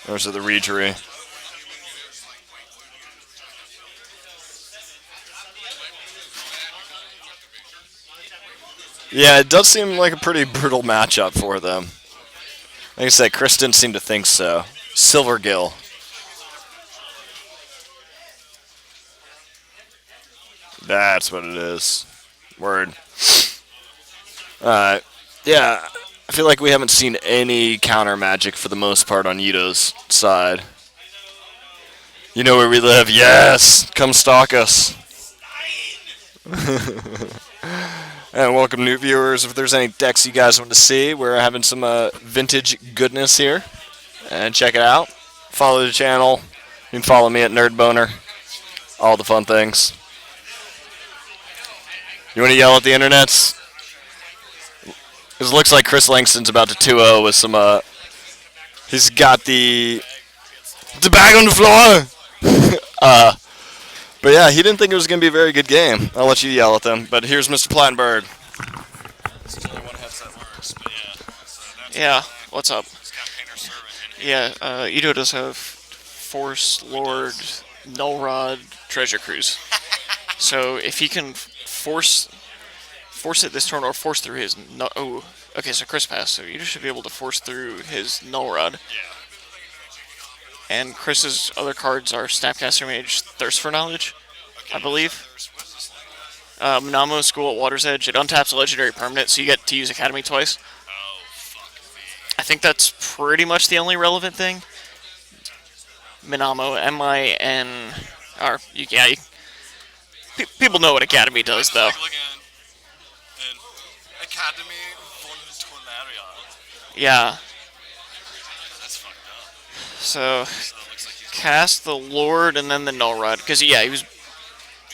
Or is it the Regery? Yeah, it does seem like a pretty brutal matchup for them. Like I said, Chris didn't seem to think so. Silvergill. That's what it is. Word. Alright. Yeah, I feel like we haven't seen any counter magic for the most part on Yuto's side. You know where we live. Yes! Come stalk us. And welcome new viewers. If there's any decks you guys want to see, we're having some vintage goodness here. And check it out. Follow the channel. You can follow me at NerdBoner. All the fun things. You want to yell at the internets? Because it looks like Chris Langston's about to 2-0 with some, he's got the bag on the floor! But yeah, he didn't think it was going to be a very good game. I'll let you yell at them. But here's Mr. Plattenberg. Yeah, what's up? Yeah, Ito does have Force, Lord, Null Rod, Treasure Cruise. So if he can force it this turn or force through his okay, so Chris passed, so you should be able to force through his Null Rod. And Chris's other cards are Snapcaster Mage, Thirst for Knowledge, I believe. Minamo, School at Water's Edge. It untaps a legendary permanent, so you get to use Academy twice. I think that's pretty much the only relevant thing. Minamo, M-I-N... people know what Academy does, though. Academy von Tornaria. Yeah. That's fucked up. So, So it looks like he's cast the Lord and then the Null Rod. Because, yeah, he was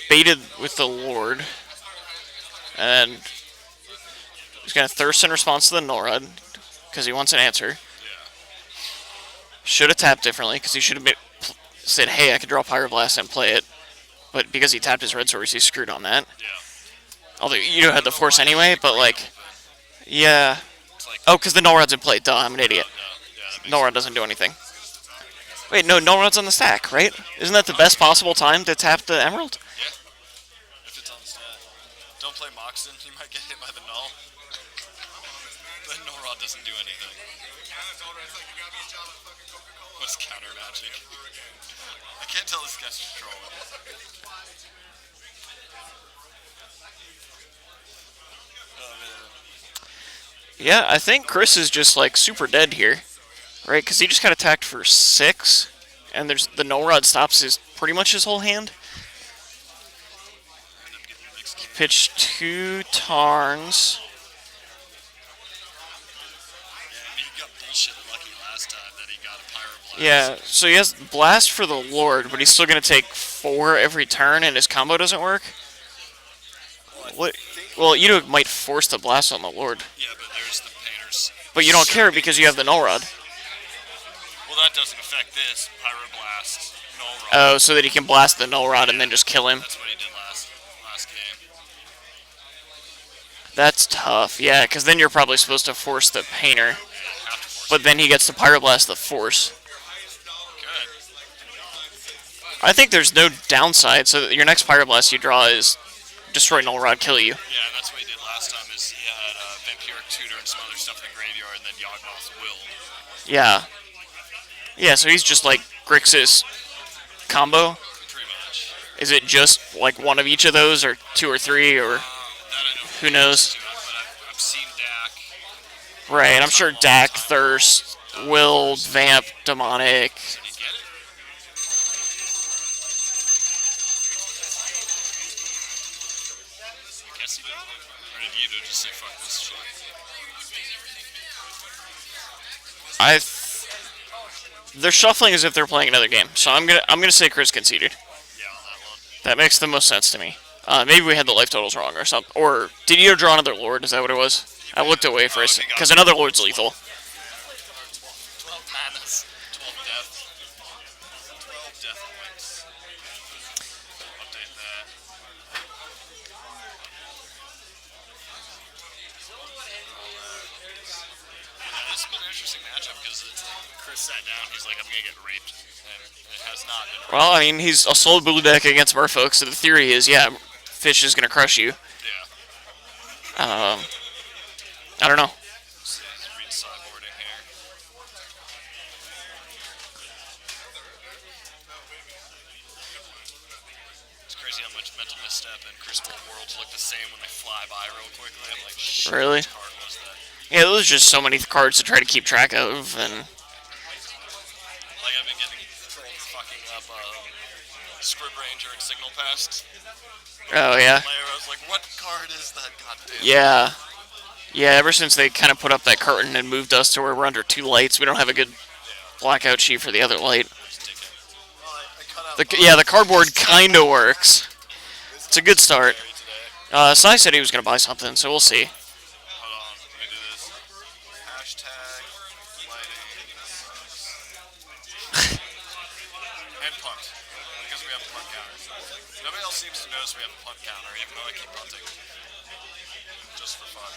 baited with the Lord. And he's going to Thirst in response to the Null Rod. Because he wants an answer. Should have tapped differently. Because he should have said, hey, I could draw Pyroblast and play it. But because he tapped his red source, he's screwed on that. Yeah. Although you don't have the force anyway, but like, yeah. Oh, because the Null Rod's in play. Duh, I'm an idiot. Null Rod doesn't do anything. Wait, no, Null Rod's on the stack, right? Isn't that the best possible time to tap the Emerald? Yeah. If it's on the stat. Don't play Moxon, you might get hit by the Null. The Null Rod doesn't do anything. What's counter magic? I can't tell this guy's just trolling. Yeah, I think Chris is just like super dead here, right? Because he just got attacked for 6, and there's the Null Rod stops pretty much his whole hand. He pitched 2 Tarns. He got bullshit lucky last time that he got a Pyroblast. Yeah, so he has Blast for the Lord, but he's still going to take 4 every turn, and his combo doesn't work. What? Well, you might force the Blast on the Lord. Yeah, but there's the painters. But you don't care because you have the Null Rod. Well, that doesn't affect this. Pyroblast, Null Rod. Oh, so that he can blast the Null Rod and then just kill him. That's what he did last game. That's tough, yeah, because then you're probably supposed to force the Painter. But then he gets to Pyroblast the Force. Good. I think there's no downside, so that your next Pyroblast you draw is destroy Null Rod, kill you. Yeah, and that's what he did last time. Is he had Vampiric Tutor and some other stuff in the graveyard, and then Yawgmoth willed. Yeah. Yeah, so he's just like Grixis combo. Pretty much. Is it just like one of each of those, or 2 or 3, or That I don't who knows? but I've seen Dak. Right, I'm sure Dak, Thirst, Willed, Vamp, Demonic. Did he get it? I guess he did. Or did Yudo just say fuck this shit? They're shuffling as if they're playing another game, so I'm gonna say Chris conceded. Yeah, on that one. That makes the most sense to me. Maybe we had the life totals wrong or something. Or did you draw another Lord? Is that what it was? I looked away for a second because another Lord's lethal. 12 manas. 12 death. 12 death points. Update that. Yeah, this has been interesting. interesting matchup because it's like Chris sat down. He's like, I'm gonna get raped, and it has not been. Well, I mean, he's a solo blue deck against Merfolk, so the theory is, yeah, Fish is gonna crush you. Yeah. I don't know. So he's read sideboarding here. It's crazy how much mental misstep and Crucible Worlds look the same when they fly by real quickly. I'm like, shit, Really? which card was that? Yeah, there's just so many cards to try to keep track of, and Like I've been getting trolled fucking up Scrib Ranger and Signal Pest. oh yeah, I was like, what card is that? Goddamn. yeah, yeah. Ever since they kind of put up that curtain and moved us to where we're under 2 lights, we don't have a good blackout sheet for the other light. Well, I cut out Yeah, the cardboard kind of works. It's a good start. Sai said he was gonna buy something, so we'll see. Hold on, let me do this. Hashtag lighting and punt. Because we have a punt counter. Nobody else seems to notice we have a punt counter, even though I keep punting. Just for fun.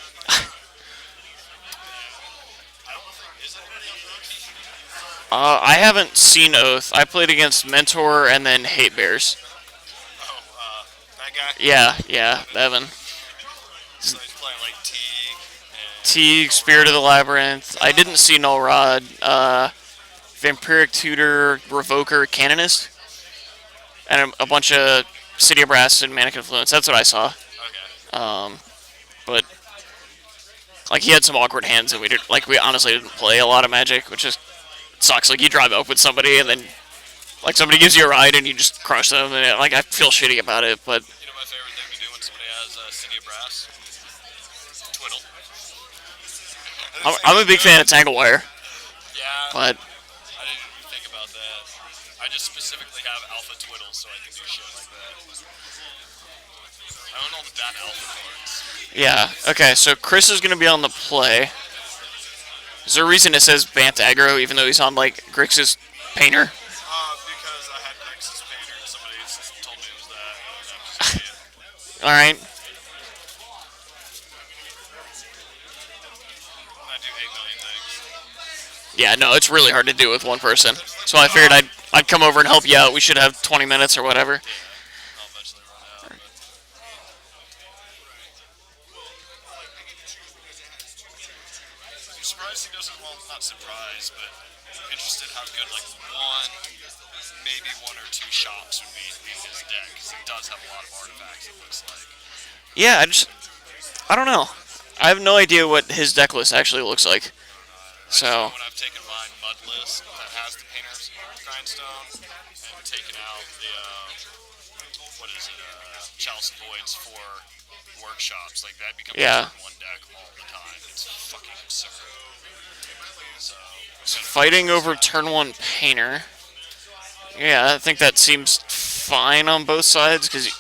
I don't think, is it already on Oath? I haven't seen Oath. I played against Mentor and then Hate Bears. Oh, that guy? Yeah, Evan. So he's playing like Teague and Teague, Spirit of the Labyrinth. I didn't see Null Rod. Vampiric Tutor, Revoker, Canonist, and a bunch of City of Brass and Manic Influence. That's what I saw. okay. But like he had some awkward hands, and we honestly didn't play a lot of Magic, which just sucks. Like you drive up with somebody, and then like somebody gives you a ride, and you just crush them, and like I feel shitty about it. But You know my favorite thing to do when somebody has City of Brass? Twiddle. I'm a big fan of Tangle Wire, Yeah, but I didn't even think about that. I just specifically have alpha twiddles so I can do shit like that. I own all the bad alpha cards. yeah. Okay, so Chris is gonna be on the play. Is there a reason it says Bant Aggro, even though he's on like Grix's Painter? Because I had Grixis Painter and somebody told me it was that. And I'm just an idiot. All right. I do 8 million things. Yeah, no, it's really hard to do with one person. So I figured I'd come over and help you out. We should have 20 minutes or whatever. I'll eventually run out. I'm surprised he doesn't, well, not surprised, but interested how good, like, maybe one or two shops would be in his deck, because he does have a lot of artifacts, it looks like. Yeah, I don't know. I have no idea what his deck list actually looks like. So, When I've taken my mud list that has the Painter's Grindstone and taken out the, Chalice of Voids for workshops, like that becomes Yeah. one deck all the time. It's fucking absurd. So, fighting over turn 1 Painter. Yeah, I think that seems fine on both sides, because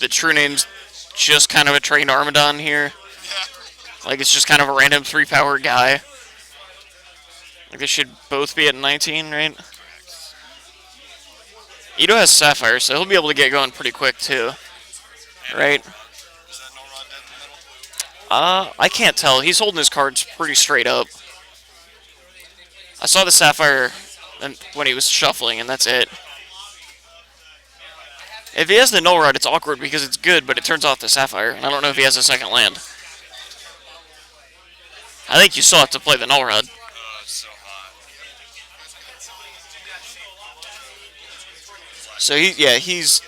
the true name's just kind of a trained Armadon here. Like, it's just kind of a random 3-power guy. Like, they should both be at 19, right? Ito has Sapphire, so he'll be able to get going pretty quick, too. Right? is that Norrod dead in the middle? I can't tell. He's holding his cards pretty straight up. I saw the Sapphire when he was shuffling, and that's it. If he has the Null Rod, it's awkward because it's good, but it turns off the Sapphire, and I don't know if he has a second land. I think you still have to play the Null Rod. It's so hot. So he's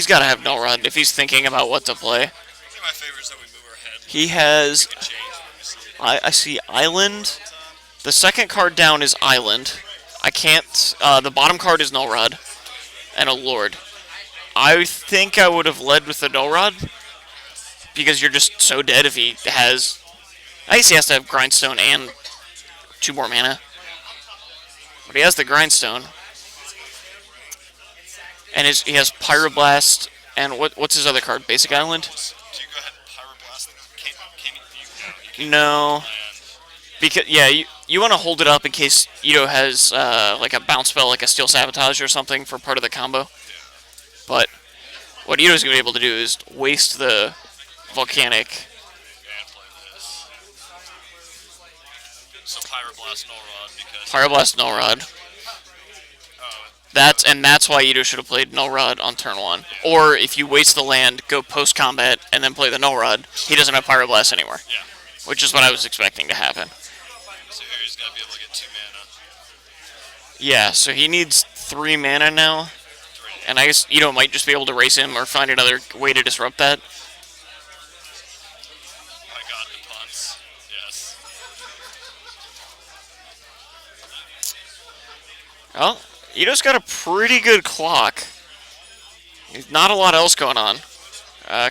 got to have Null Rod if he's thinking about what to play. I think my favorite is that we move our head. He has, We can change when we see it. I see Island. The second card down is Island. I can't. The bottom card is Null Rod, and a Lord. I think I would have led with the Null Rod because you're just so dead if he has. I guess he has to have Grindstone and 2 more mana, but he has the Grindstone, and he has Pyroblast and what's his other card? Basic Island? Do you go ahead and Pyroblast? Can you No. land? Because yeah, you want to hold it up in case Ito has like a bounce spell, like a Steel Sabotage or something for part of the combo. But what Ito's gonna be able to do is waste the Volcanic. And play this. So Pyroblast Null Rod because. Pyroblast Null Rod. Oh, That's why Ito should have played Null Rod on turn 1. Or if you waste the land, go post combat and then play the Null Rod. He doesn't have Pyroblast anymore. yeah. Which is what I was expecting to happen. So here he's got to be able to get 2 mana. Yeah, so he needs 3 mana now. 3. And I guess Ito might just be able to race him or find another way to disrupt that. I got the punts. Yes. Well, Ito's got a pretty good clock. Not a lot else going on.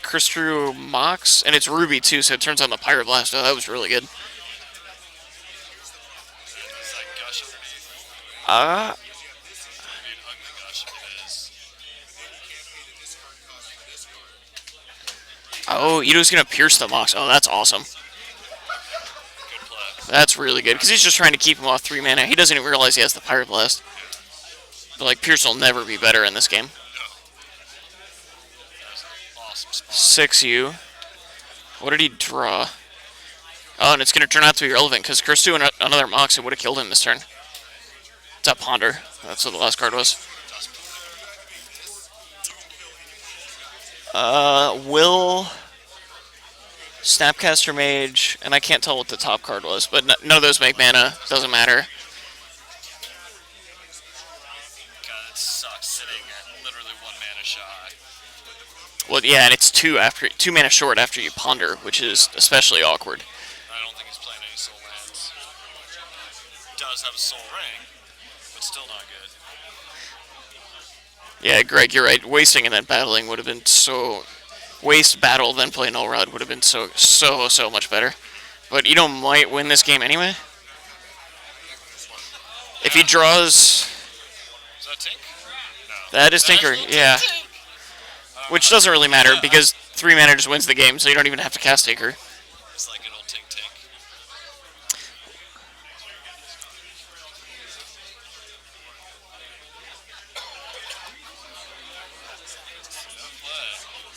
Chris drew Mox, and it's Ruby too, so it turns on the Pyroblast. Oh, that was really good. Is that Gush underneath? Uh, Maybe an ugly Gush if it is. oh, Ito's going to pierce the Mox. Oh, that's awesome. Good play. That's really good, because he's just trying to keep him off 3 mana. He doesn't even realize he has the Pyroblast. But, like, Pierce will never be better in this game. That's an awesome spot. 6U. What did he draw? Oh, and it's going to turn out to be relevant, because Chris doing another Mox, it would have killed him this turn. It's a Ponder. That's what the last card was. Will... Snapcaster Mage, and I can't tell what the top card was, but none of those make mana. Doesn't matter. God, it sucks sitting at literally 1 mana shy. Well, yeah, and it's 2 mana short after you Ponder, which is especially awkward. I don't think he's playing any soul lands. Does have a soul ring, but still not good. Yeah, Greg, you're right. Wasting and then battling would have been so... Waste, battle, then play Null Rod would have been so much better. But Ito might win this game anyway. If he draws... Is that Tink? No. That is Tinker, yeah. Which doesn't really matter, because 3 mana just wins the game, so you don't even have to cast Tinker. It's like an old Tink Tink.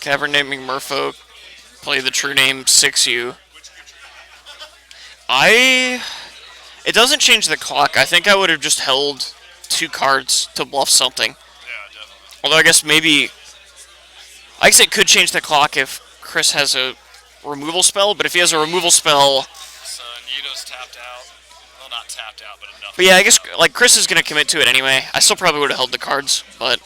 Cavern naming Merfolk. Play the true name 6U. It doesn't change the clock. I think I would have just held 2 cards to bluff something. Yeah, definitely. Although I guess maybe... I guess it could change the clock if Chris has a removal spell, but if he has a removal spell... So Nito's tapped out. Well, not tapped out, but enough. But yeah, I guess like Chris is going to commit to it anyway. I still probably would have held the cards, but...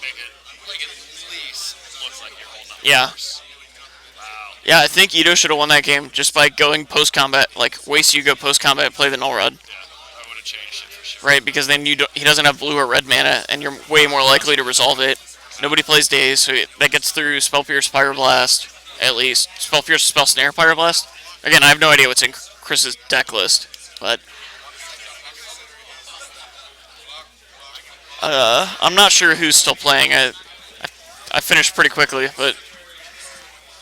Make it, like, at least look like you're holding up. Yeah. First. Wow. Yeah, I think Ito should have won that game just by going post-combat. Like, waste you, go post-combat, play the Null Rod. Yeah, I would have changed it for sure. Right, because then he doesn't have blue or red mana, and you're way more likely to resolve it. Nobody plays Daze, so that gets through Spell Pierce, Pyroblast, at least. Spell Pierce, Spell Snare, Pyroblast. Again, I have no idea what's in Chris's deck list, but... I'm not sure who's still playing. I finished pretty quickly, but...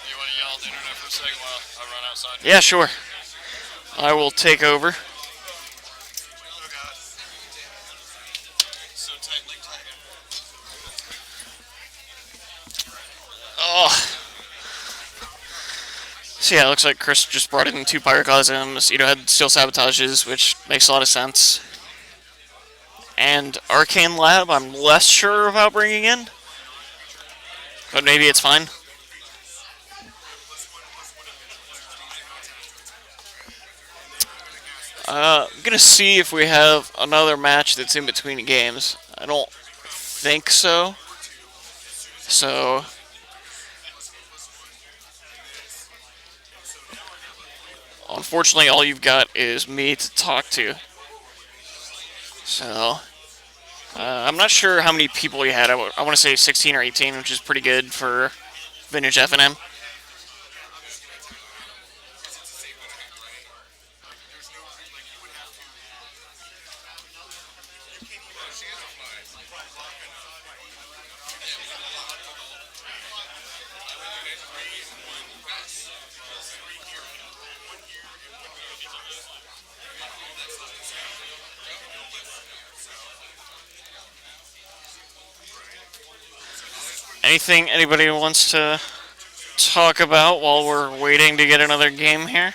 You want to yell at the internet for a second while I run outside? Yeah, sure. I will take over. So tightly tied. Oh. So yeah, it looks like Chris just brought in 2 Pyroclasms. Ito had Steel Sabotages, which makes a lot of sense. And Arcane Lab, I'm less sure about bringing in. But maybe it's fine. I'm going to see if we have another match that's in between games. I don't think so. So... Unfortunately, all you've got is me to talk to. So... I'm not sure how many people we had. I want to say 16 or 18, which is pretty good for vintage FNM. Anything anybody wants to talk about while we're waiting to get another game here?